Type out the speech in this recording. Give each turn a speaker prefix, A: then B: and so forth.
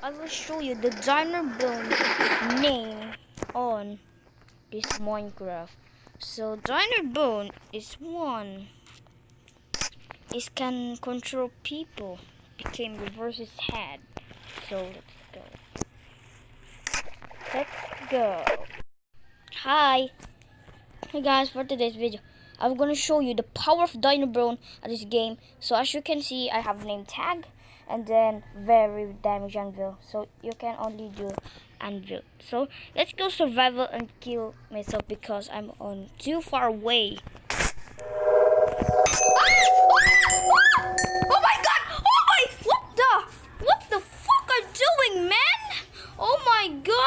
A: I will show you the Diner Bone name on this Minecraft. So Diner Bone is one. It can control people. Became reverse his head. So let's go. Let's go. Hi. Hey guys, for today's video, I'm gonna show you the power of Dino Bone at this game. So as you can see, I have name tag and then very damage anvil. So you can only do anvil. So let's go survival and kill myself because I'm on too far away.